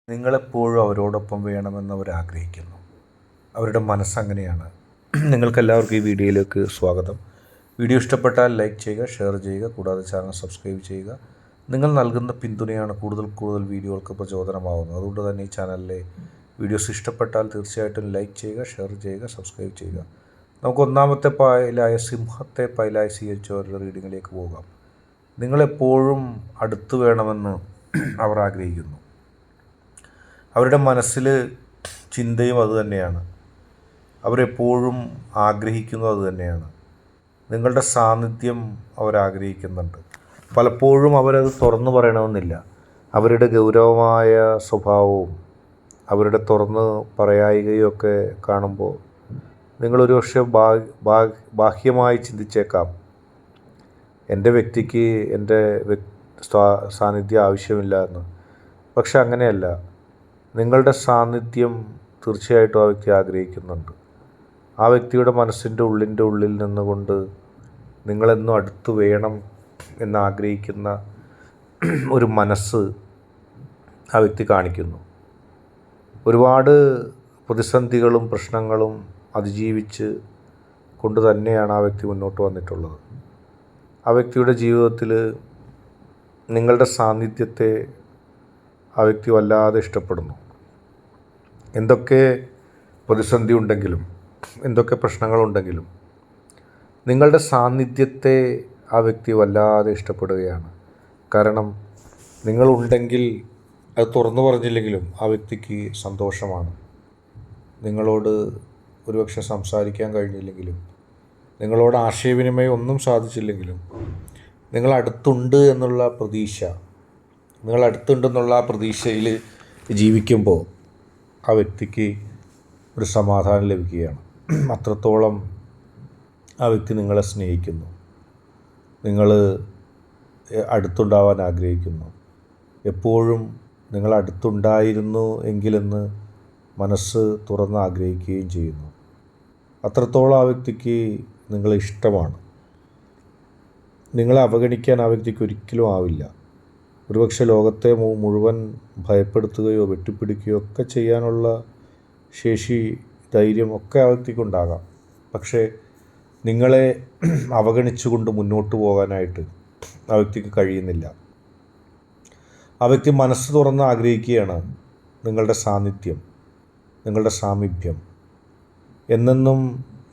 നിങ്ങളെപ്പോഴും അവരോടൊപ്പം വേണമെന്ന് അവർ ആഗ്രഹിക്കുന്നു. അവരുടെ മനസ്സങ്ങനെയാണ്. നിങ്ങൾക്കെല്ലാവർക്കും ഈ വീഡിയോയിലേക്ക് സ്വാഗതം. വീഡിയോ ഇഷ്ടപ്പെട്ടാൽ ലൈക്ക് ചെയ്യുക, ഷെയർ ചെയ്യുക, കൂടാതെ ചാനൽ സബ്സ്ക്രൈബ് ചെയ്യുക. നിങ്ങൾ നൽകുന്ന പിന്തുണയാണ് കൂടുതൽ വീഡിയോകൾക്ക് പ്രചോദനമാകുന്നത്. അതുകൊണ്ട് തന്നെ ഈ ചാനലിലെ വീഡിയോസ് ഇഷ്ടപ്പെട്ടാൽ തീർച്ചയായിട്ടും ലൈക്ക് ചെയ്യുക, ഷെയർ ചെയ്യുക, സബ്സ്ക്രൈബ് ചെയ്യുക. നമുക്ക് ഒന്നാമത്തെ പായലായ സിംഹത്തെ പായലായി സ്വീകരിച്ചവരുടെ റീഡിങ്ങിലേക്ക് പോകാം. നിങ്ങളെപ്പോഴും അടുത്ത് വേണമെന്ന് അവർ ആഗ്രഹിക്കുന്നു. അവരുടെ മനസ്സിൽ ചിന്തയും അതുതന്നെയാണ്. അവരെപ്പോഴും ആഗ്രഹിക്കുന്നത് അതുതന്നെയാണ്. നിങ്ങളുടെ സാന്നിധ്യം അവരാഗ്രഹിക്കുന്നുണ്ട്. പലപ്പോഴും അവരത് തുറന്നു പറയണമെന്നില്ല. അവരുടെ ഗൗരവമായ സ്വഭാവവും അവരുടെ തുറന്ന് പറയായികയൊക്കെ കാണുമ്പോൾ നിങ്ങളൊരു പക്ഷേ ബാഹ്യമായി ചിന്തിച്ചേക്കാം, എൻ്റെ വ്യക്തിക്ക് എൻ്റെ സാന്നിധ്യം ആവശ്യമില്ല എന്ന്. പക്ഷെ അങ്ങനെയല്ല. നിങ്ങളുടെ സാന്നിധ്യം തീർച്ചയായിട്ടും ആ വ്യക്തി ആഗ്രഹിക്കുന്നുണ്ട്. ആ വ്യക്തിയുടെ മനസ്സിൻ്റെ ഉള്ളിൽ നിന്നുകൊണ്ട് നിങ്ങളെന്നും അടുത്ത് വേണം എന്നാഗ്രഹിക്കുന്ന ഒരു മനസ്സ് ആ വ്യക്തി കാണിക്കുന്നു. ഒരുപാട് പ്രതിസന്ധികളും പ്രശ്നങ്ങളും അതിജീവിച്ച് കൊണ്ട് തന്നെയാണ് ആ വ്യക്തി മുന്നോട്ട് വന്നിട്ടുള്ളത്. ആ വ്യക്തിയുടെ ജീവിതത്തിൽ നിങ്ങളുടെ സാന്നിധ്യത്തെ ആ വ്യക്തി വല്ലാതെ ഇഷ്ടപ്പെടുന്നു. എന്തൊക്കെ പ്രതിസന്ധി ഉണ്ടെങ്കിലും എന്തൊക്കെ പ്രശ്നങ്ങളുണ്ടെങ്കിലും നിങ്ങളുടെ സാന്നിധ്യത്തെ ആ വ്യക്തി വല്ലാതെ ഇഷ്ടപ്പെടുകയാണ്. കാരണം നിങ്ങളുണ്ടെങ്കിൽ അത് തുറന്നു പറഞ്ഞില്ലെങ്കിലും ആ വ്യക്തിക്ക് സന്തോഷമാണ്. നിങ്ങളോട് ഒരുപക്ഷെ സംസാരിക്കാൻ കഴിഞ്ഞില്ലെങ്കിലും, നിങ്ങളോട് ആശയവിനിമയം ഒന്നും സാധിച്ചില്ലെങ്കിലും, നിങ്ങളടുത്തുണ്ട് എന്നുള്ള പ്രതീക്ഷ, നിങ്ങളടുത്തുണ്ടെന്നുള്ള ആ പ്രതീക്ഷയിൽ ജീവിക്കുമ്പോൾ ആ വ്യക്തിക്ക് ഒരു സമാധാനം ലഭിക്കുകയാണ്. അത്രത്തോളം ആ വ്യക്തി നിങ്ങളെ സ്നേഹിക്കുന്നു. നിങ്ങൾ അടുത്തുണ്ടാവാൻ ആഗ്രഹിക്കുന്നു. എപ്പോഴും നിങ്ങളടുത്തുണ്ടായിരുന്നു എങ്കിലെന്ന് മനസ്സ് തുറന്ന് ആഗ്രഹിക്കുകയും ചെയ്യുന്നു. അത്രത്തോളം ആ വ്യക്തിക്ക് നിങ്ങളെ ഇഷ്ടമാണ്. നിങ്ങളെ അവഗണിക്കാൻ ആ വ്യക്തിക്ക് ഒരിക്കലും ആവില്ല. ഒരുപക്ഷെ ലോകത്തെ മുഴുവൻ ഭയപ്പെടുത്തുകയോ വെട്ടിപ്പിടിക്കുകയോ ഒക്കെ ചെയ്യാനുള്ള ശേഷി, ധൈര്യം ഒക്കെ ആ വ്യക്തിക്കുണ്ടാകാം. പക്ഷേ നിങ്ങളെ അവഗണിച്ചുകൊണ്ട് മുന്നോട്ട് പോകാനായിട്ട് ആ വ്യക്തിക്ക് കഴിയുന്നില്ല. ആ വ്യക്തി മനസ്സ് തുറന്ന് ആഗ്രഹിക്കുകയാണ് നിങ്ങളുടെ സാന്നിധ്യം, നിങ്ങളുടെ സാമീപ്യം, എന്നെന്നും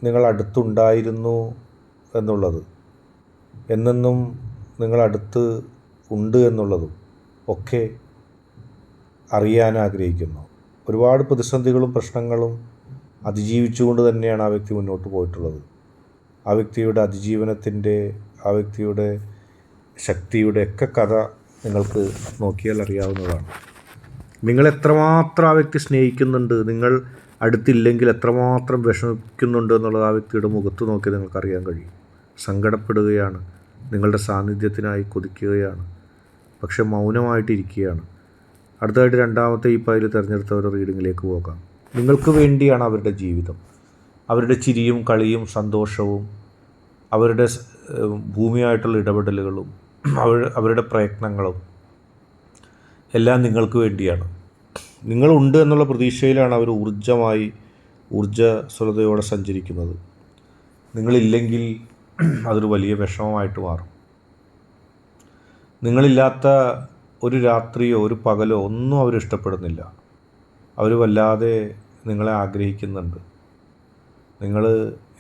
നിങ്ങളടുത്തുണ്ടായിരുന്നു എന്നുള്ളത്, എന്നെന്നും നിങ്ങളടുത്ത് ഉണ്ട് എന്നുള്ളതും ഒക്കെ അറിയാൻ ആഗ്രഹിക്കുന്നു. ഒരുപാട് പ്രതിസന്ധികളും പ്രശ്നങ്ങളും അതിജീവിച്ചുകൊണ്ട് തന്നെയാണ് ആ വ്യക്തി മുന്നോട്ട് പോയിട്ടുള്ളത്. ആ വ്യക്തിയുടെ അതിജീവനത്തിൻ്റെ, ആ വ്യക്തിയുടെ ശക്തിയുടെ ഒക്കെ കഥ നിങ്ങൾക്ക് നോക്കിയാൽ അറിയാവുന്നതാണ്. നിങ്ങൾ എത്രമാത്രം ആ വ്യക്തി സ്നേഹിക്കുന്നുണ്ട്, നിങ്ങൾ അടുത്തില്ലെങ്കിൽ എത്രമാത്രം വിഷമിക്കുന്നുണ്ട് എന്നുള്ളത് ആ വ്യക്തിയുടെ മുഖത്ത് നോക്കി നിങ്ങൾക്കറിയാൻ കഴിയും. സങ്കടപ്പെടുകയാണ്, നിങ്ങളുടെ സാന്നിധ്യത്തിനായി കൊതിക്കുകയാണ്, പക്ഷെ മൗനമായിട്ടിരിക്കുകയാണ്. അടുത്തതായിട്ട് രണ്ടാമത്തെ ഈ പായിൽ തിരഞ്ഞെടുത്തവരുടെ റീഡിങ്ങിലേക്ക് പോകാം. നിങ്ങൾക്ക് വേണ്ടിയാണ് അവരുടെ ജീവിതം, അവരുടെ ചിരിയും കളിയും സന്തോഷവും, അവരുടെ ഭൂമിയായിട്ടുള്ള ഇടപെടലുകളും അവരുടെ പ്രയത്നങ്ങളും എല്ലാം നിങ്ങൾക്ക് വേണ്ടിയാണ്. നിങ്ങളുണ്ട് എന്നുള്ള പ്രതീക്ഷയിലാണ് അവർ ഊർജ്ജസ്വലതയോടെ സഞ്ചരിക്കുന്നത്. നിങ്ങളില്ലെങ്കിൽ അതൊരു വലിയ വിഷമമായിട്ട് മാറും. നിങ്ങളില്ലാത്ത ഒരു രാത്രിയോ ഒരു പകലോ ഒന്നും അവരിഷ്ടപ്പെടുന്നില്ല. അവർ വല്ലാതെ നിങ്ങളെ ആഗ്രഹിക്കുന്നുണ്ട്. നിങ്ങൾ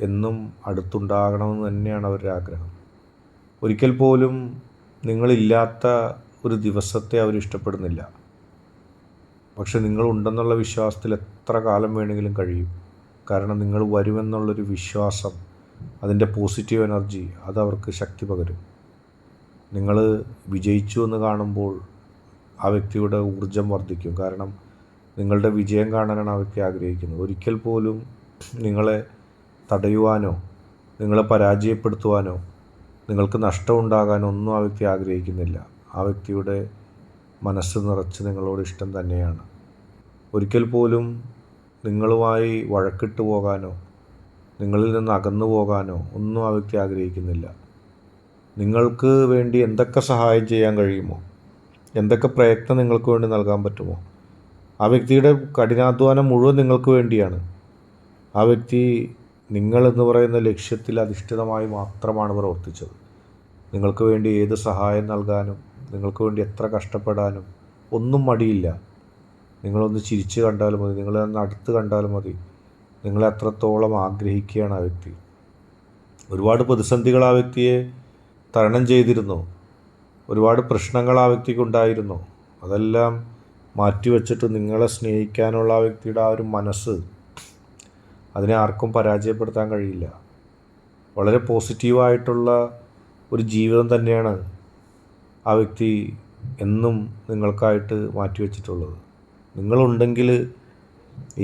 എന്നും അടുത്തുണ്ടാകണമെന്ന് തന്നെയാണ് അവരുടെ ആഗ്രഹം. ഒരിക്കൽ പോലും നിങ്ങളില്ലാത്ത ഒരു ദിവസത്തെ അവരിഷ്ടപ്പെടുന്നില്ല. പക്ഷെ നിങ്ങളുണ്ടെന്നുള്ള വിശ്വാസത്തിൽ എത്ര കാലം വേണമെങ്കിലും കഴിയും. കാരണം നിങ്ങൾ വരുമെന്നുള്ളൊരു വിശ്വാസം, അതിൻ്റെ പോസിറ്റീവ് എനർജി, അതവർക്ക് ശക്തി പകരും. നിങ്ങൾ വിജയിച്ചു എന്ന് കാണുമ്പോൾ ആ വ്യക്തിയുടെ ഊർജം വർദ്ധിക്കും. കാരണം നിങ്ങളുടെ വിജയം കാണാനാണ് ആ വ്യക്തി ആഗ്രഹിക്കുന്നത്. ഒരിക്കൽ പോലും നിങ്ങളെ തടയുവാനോ നിങ്ങളെ പരാജയപ്പെടുത്തുവാനോ നിങ്ങൾക്ക് നഷ്ടമുണ്ടാകാനോ ഒന്നും ആ വ്യക്തി ആഗ്രഹിക്കുന്നില്ല. ആ വ്യക്തിയുടെ മനസ്സ് നിറച്ച് നിങ്ങളോട് ഇഷ്ടം തന്നെയാണ്. ഒരിക്കൽ പോലും നിങ്ങളുമായി വഴക്കിട്ട് പോകാനോ നിങ്ങളിൽ നിന്ന് അകന്നു പോകാനോ ഒന്നും ആ വ്യക്തി ആഗ്രഹിക്കുന്നില്ല. നിങ്ങൾക്ക് വേണ്ടി എന്തൊക്കെ സഹായം ചെയ്യാൻ കഴിയുമോ, എന്തൊക്കെ പ്രയത്നം നിങ്ങൾക്ക് വേണ്ടി നൽകാൻ പറ്റുമോ ആ വ്യക്തിയുടെ കഠിനാധ്വാനം മുഴുവൻ നിങ്ങൾക്ക് വേണ്ടിയാണ്. ആ വ്യക്തി നിങ്ങളെന്ന് പറയുന്ന ലക്ഷ്യത്തിൽ അധിഷ്ഠിതമായി മാത്രമാണ് പ്രവർത്തിച്ചത്. നിങ്ങൾക്ക് വേണ്ടി ഏത് സഹായം നൽകാനും നിങ്ങൾക്ക് വേണ്ടി എത്ര കഷ്ടപ്പെടാനും ഒന്നും മടിയില്ല. നിങ്ങളൊന്ന് ചിരിച്ച് കണ്ടാലും മതി, നിങ്ങളൊന്ന് അടുത്ത് കണ്ടാലും മതി. നിങ്ങളെ അത്രത്തോളം ആഗ്രഹിക്കുകയാണ് ആ വ്യക്തി. ഒരുപാട് പ്രതിസന്ധികൾ ആ വ്യക്തിയെ തരണം ചെയ്തിരുന്നു. ഒരുപാട് പ്രശ്നങ്ങൾ ആ വ്യക്തിക്കുണ്ടായിരുന്നു. അതെല്ലാം മാറ്റിവെച്ചിട്ട് നിങ്ങളെ സ്നേഹിക്കാനുള്ള ആ വ്യക്തിയുടെ ആ ഒരു മനസ്സ്, അതിനെ ആർക്കും പരാജയപ്പെടുത്താൻ കഴിയില്ല. വളരെ പോസിറ്റീവായിട്ടുള്ള ഒരു ജീവിതം തന്നെയാണ് ആ വ്യക്തി എന്നും നിങ്ങൾക്കായിട്ട് മാറ്റിവെച്ചിട്ടുള്ളത്. നിങ്ങളുണ്ടെങ്കിൽ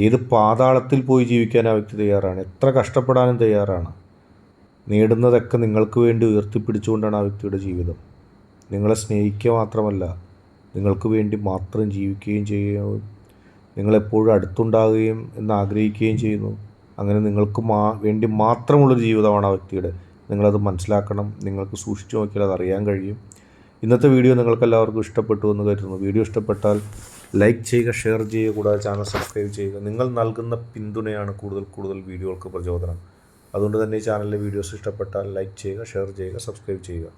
ഏത് പാതാളത്തിൽ പോയി ജീവിക്കാൻ ആ വ്യക്തി തയ്യാറാണ്, എത്ര കഷ്ടപ്പെടാനും തയ്യാറാണ്. നേടുന്നതൊക്കെ നിങ്ങൾക്ക് വേണ്ടി ഉയർത്തിപ്പിടിച്ചുകൊണ്ടാണ് ആ വ്യക്തിയുടെ ജീവിതം. നിങ്ങളെ സ്നേഹിക്കുക മാത്രമല്ല, നിങ്ങൾക്ക് വേണ്ടി മാത്രം ജീവിക്കുകയും ചെയ്യുകയും നിങ്ങളെപ്പോഴും അടുത്തുണ്ടാകുകയും എന്നാഗ്രഹിക്കുകയും ചെയ്യുന്നു. അങ്ങനെ നിങ്ങൾക്ക് വേണ്ടി മാത്രമുള്ളൊരു ജീവിതമാണ് ആ വ്യക്തിയുടെ. നിങ്ങളത് മനസ്സിലാക്കണം. നിങ്ങൾക്ക് സൂക്ഷിച്ചു നോക്കിയാൽ അത് അറിയാൻ കഴിയും. ഇന്നത്തെ വീഡിയോ നിങ്ങൾക്കെല്ലാവർക്കും ഇഷ്ടപ്പെട്ടു എന്ന് കരുതുന്നു. വീഡിയോ ഇഷ്ടപ്പെട്ടാൽ ലൈക്ക് ചെയ്യുക, ഷെയർ ചെയ്യുക, കൂടാതെ ചാനൽ സബ്സ്ക്രൈബ് ചെയ്യുക. നിങ്ങൾ നൽകുന്ന പിന്തുണയാണ് കൂടുതൽ വീഡിയോകൾക്ക് പ്രചോദനം. അതുകൊണ്ട് തന്നെ ഈ ചാനലിലെ വീഡിയോസ് ഇഷ്ടപ്പെട്ടാൽ ലൈക്ക് ചെയ്യുക, ഷെയർ ചെയ്യുക, സബ്സ്ക്രൈബ് ചെയ്യുക.